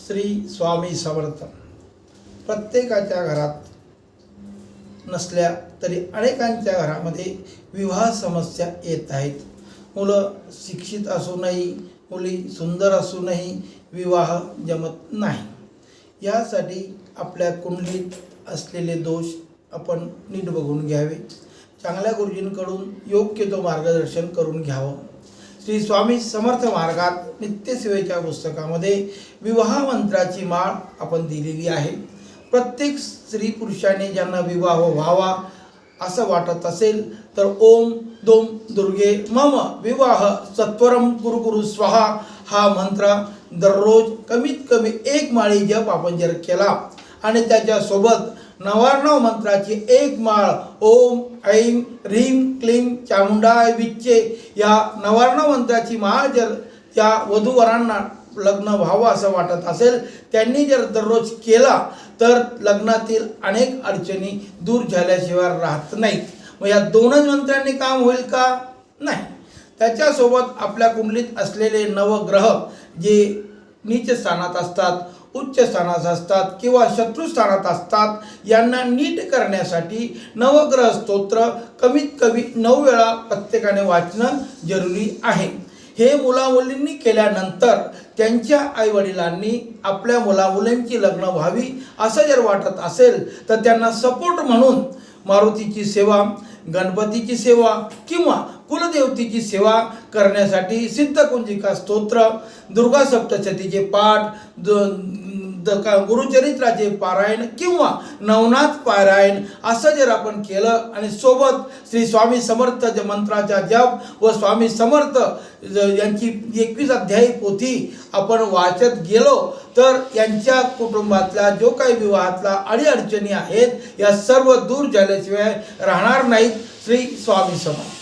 श्री स्वामी समर्थ. प्रत्येकाच्या घरात नसल्या तरी अनेकांच्या घरामध्ये विवाह समस्या येत आहेत. मुलं शिक्षित असूनही, मुली सुंदर असूनही विवाह जमत नाही. यासाठी आपल्या कुंडलीत असलेले दोष आपण नीट बघून घ्यावे. चांगल्या गुरुजींकडून योग्य तो मार्गदर्शन करून घ्यावं. श्री स्वामी समर्थ मार्गात नित्यसेवेच्या पुस्तकामध्ये विवाह मंत्राची माळ आपण दिलेली आहे. प्रत्येक स्त्री पुरुषाने ज्यांना विवाह व्हावा असं वाटत असेल तर ओम दोम दुर्गे मम विवाह सत्वरम गुरु गुरु स्वाहा हा मंत्र दररोज कमीत कमी 1 माळी जप आपण जर केला आणि त्याच्यासोबत 99 मंत्राची 1 माळ ओम ऐं ह्रीं क्लीं चामुंडाय विच्चे या 99 मंत्राची माळ जर त्या वधूवरांना लग्न व्हावं असं वाटत असेल त्यांनी जर दररोज केला तर लग्नातील अनेक अडचणी दूर झाल्याशिवाय राहत नाहीत. मग या 2च मंत्रांनी काम होईल का? नाही. त्याच्यासोबत आपल्या कुंडलीत असलेले नवग्रह जे नीच स्थानात असतात, उच्च स्थानात असतात किंवा शत्रू स्थानात असतात, यांना नीट करण्यासाठी नवग्रह स्तोत्र कमीत कमी 9 वेळा प्रत्येकाने वाचणं जरुरी आहे. हे मुलामुलींनी केल्यानंतर त्यांच्या आईवडिलांनी आपल्या मुलामुलींची लग्न व्हावी असं जर वाटत असेल तर त्यांना सपोर्ट म्हणून मारुतीची सेवा, गणपतीची सेवा किंवा कुलदेवतेची सेवा करण्यासाठी सिद्धकुंजिका स्तोत्र, दुर्गा सप्तशतीचे पाठ, गुरुचरित्राचे पारायण किंवा नवनाथ पारायण असं जर आपण केलं आणि सोबत श्री स्वामी समर्थ मंत्राचा जप व स्वामी समर्थ यांची 21 अध्यायी पोथी आपण वाचत गेलो तर यांच्या कुटुंबातला जो काही विवाहातला अडीअडचणी आहेत या सर्व दूर झाल्याशिवाय राहणार नाहीत. श्री स्वामी समर्थ.